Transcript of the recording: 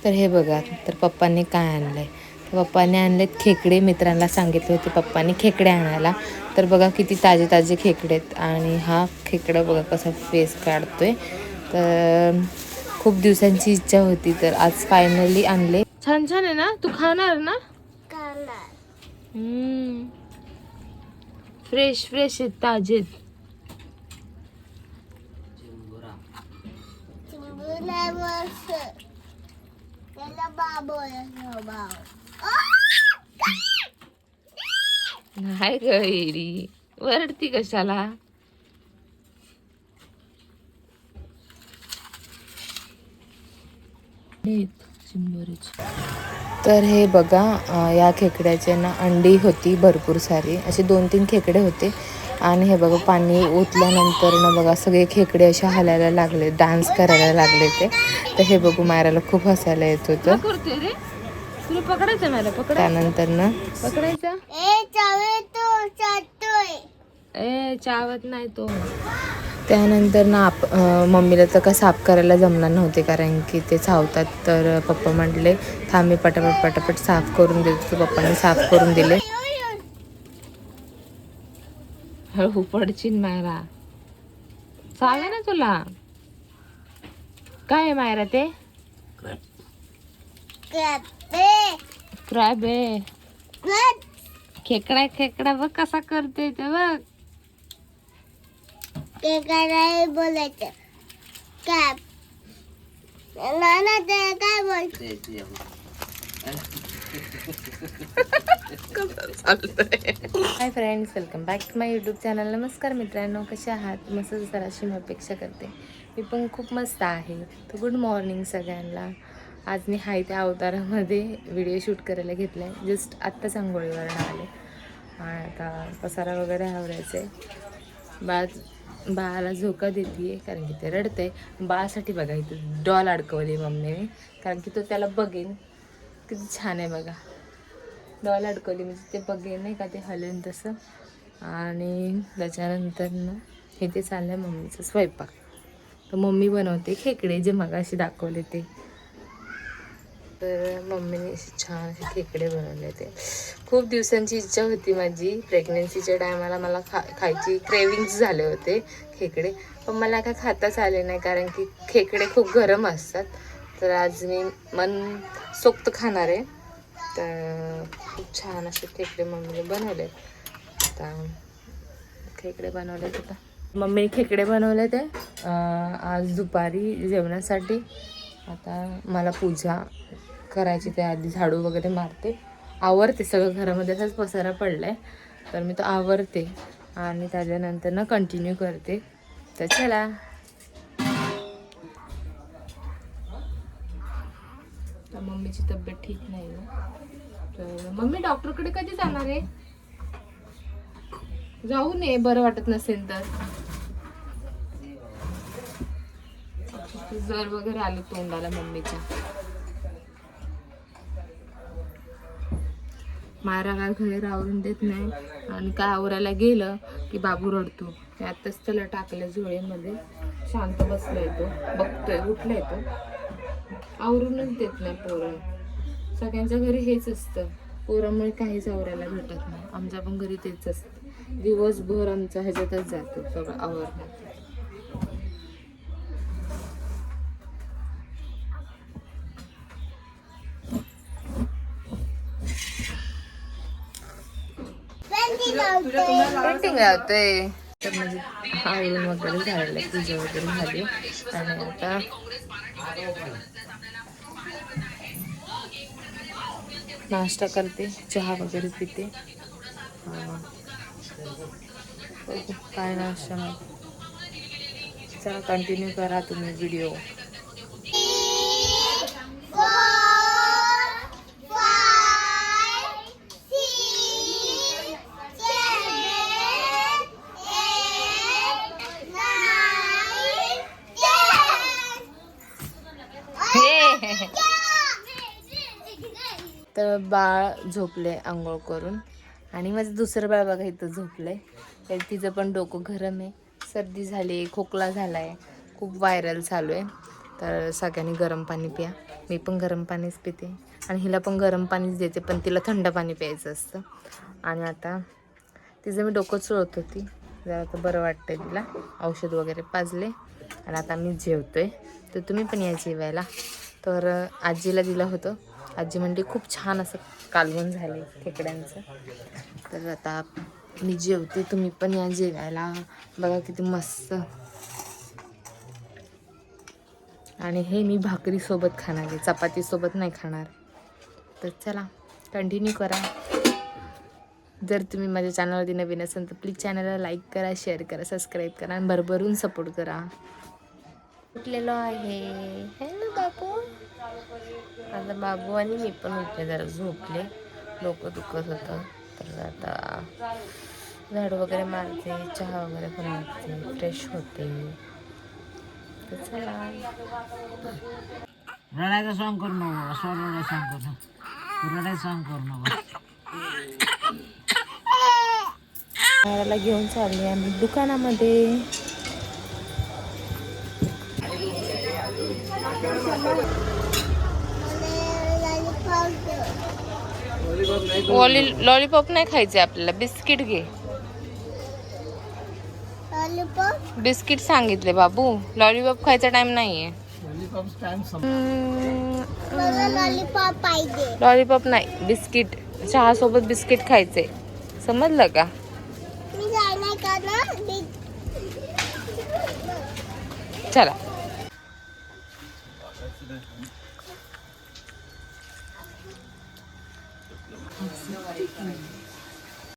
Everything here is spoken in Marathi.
तर हे बघा, तर पप्पांनी काय आणलंय. पप्पांनी आणलेत खेकडे. मित्रांना सांगितले होते पप्पांनी खेकडे आणायला. तर बघा किती ताजे ताजे खेकडे आहेत. आणि हा खेकडा बघा कसा फेस काढतोय. तर खूप दिवसांची इच्छा होती, तर आज फायनली आणले. छान छान आहे ना, तू खाणार ना? फ्रेश फ्रेश आहेत, ताजे. नाही गैरी, वरती कशाला. तर हे बघा, या खेकड्याचे ना अंडी होती भरपूर सारी, असे 2-3 खेकडे होते. आणि हे बघा पाणी ओतल्यानंतर ना बघा सगळे खेकडे असे हलायला लागले, डान्स करायला लागले ते. तर हे बघू मायराला खूप हसायला येत होतं. तुला पकडायचं मला, त्यानंतर ना पकडायचा. चावत नाही तो. त्यानंतर ना मम्मीला तर का साफ करायला जमणार नव्हते, कारण की ते चावतात. तर पप्पा म्हटले थांब मी पटापट पटापट साफ करून देतो. तर पप्पाने साफ करून दिले. हळू पडशील मायरा, चालेल ना तुला. काय आहे मायरा ते? क्रॅब आहे. खेकडा खेकडा बघ कसा करते ते बघ. बोलायचं काय बोलते. Hi friends, welcome back to my YouTube channel. नमस्कार मित्रांनो, कसे आहात? मस्त जरा अशी मी अपेक्षा करते. मी पण खूप मस्त आहे. तर गुड मॉर्निंग सगळ्यांना. आज मी हाय त्या अवतारामध्ये व्हिडिओ शूट करायला घेतला आहे. जस्ट आत्ताच आंघोळीवरून आले आणि आता पसारा वगैरे आवरायचं आहे. बाळाला झोका देते कारण की ते रडते. बाळासाठी बघा इथं डॉल अडकवली मम्मीने, कारण की तो त्याला बघेन. किती छान आहे बघा, डॉल अडकवली म्हणजे ते बघेन नाही का, ते हलेन तसं. आणि त्याच्यानंतर ना हे ते चाललं आहे मम्मीचं स्वयंपाक. तर मम्मी बनवते खेकडे, जे मगाशी दाखवले ते. तर मम्मीने छान असे खेकडे बनवले होते. खूप दिवसांची इच्छा होती माझी. प्रेग्नेन्सीच्या टायमाला मला खायची क्रेविंग्स झाले होते खेकडे, पण मला काय खाताच आले नाही, कारण की खेकडे खूप गरम असतात. तर आज मी मन सोक्त खाणार आहे. तर खूप छान असे खेकडे मम्मीने बनवले. आता खेकडे बनवले आता मम्मी खेकडे बनवले ते आज दुपारी जेवणासाठी. आता मला पूजा करायची, त्याआधी झाडू वगैरे मारते, आवरते सगळं. घरामध्ये असाच पसारा पडलाय, तर मी तो आवरते आणि त्याच्यानंतर ना कंटिन्यू करते. तर चला. तर मम्मीची तब्येत ठीक नाही ना, तर मम्मी डॉक्टरकडे कधी जाणार आहे? जाऊ नये बरं वाटत नसेल तर. जर वगैरे आले तोंडाला मम्मीच्या. मायरा काय घर आवरून देत नाही, आणि काय आवरायला गेलं की बाबू रडतो. मी आत्ताच त्याला टाकलं झोळीमध्ये, शांत बसलाय तो, बघतोय, उठलाय तो, आवरूनच देत नाही पोरं. सगळ्यांच्या घरी हेच असतं, पोरामुळे काहीच आवरायला भेटत नाही. आमच्या पण घरी तेच असतं, दिवसभर आमचा ह्याच्यातच जातो सगळं आवरण्यात. पेंटिंग लावतोय. तर म्हणजे आवरून वगैरे झालेलं, पूजा वगैरे झाली. आणि आता नाश्ता करते, चहा वगैरे पिते. काय नाश्ता मग, चला कंटिन्यू करा तुम्ही व्हिडिओ. तर बाळ झोपले आंघोळ करून, आणि माझं दुसरं बाळ बघा इथं झोपलंय. तर तिचं पण डोकं गरम आहे, सर्दी झाली, खोकला झाला आहे, खूप व्हायरल चालू आहे. तर सगळ्यांनी गरम पाणी प्या. मी पण गरम पाणीच पिते आणि हिला पण गरम पाणीच देते, पण तिला थंड पाणी प्यायचं असतं. आणि आता तिचं मी डोकं चोळत होती, जरा आता बरं वाटतंय तिला, औषध वगैरे पाजले आणि आता मी जेवतोय. तर तुम्ही पण या जेवायला. तर आजीला दिलं होतं, आजी म्हणते खूप छान असं कालवण झाले खेकड्यांचं. तर आता मी जेवते, तुम्ही पण या जेवायला. बघा किती मस्त. आणि हे मी भाकरीसोबत खाणार आहे, चपातीसोबत नाही खाणार. तर चला कंटिन्यू करा. जर तुम्ही माझ्या चॅनलवरती नवीन असाल तर प्लीज चॅनलला लाईक करा, शेअर करा, सबस्क्राईब करा आणि भरभरून सपोर्ट करा. उठलेलो आहे है ना बाबू. आता बाबू आणि मी पण उठले, जरा झोपले, डोकं दुखत होतं. तर आता झाडू वगैरे मारते, चहा वगैरे बनवते, फ्रेश होते. तर चला. रडायचं सॉंग करू नको, असं रडायचं सॉंग करू नको, रडायचं सॉंग करू नको. मला घेऊन चालले आम्ही दुकानामध्ये. लॉलीपॉप नाही खायचे आपल्याला, बिस्किट घे. बिस्किट सांगितले बाबू, लॉलीपॉप खायचा टाइम नाहीये. लॉलीपॉप नाही, बिस्किट. चहा सोबत बिस्किट खायचे, समजलं का? चला.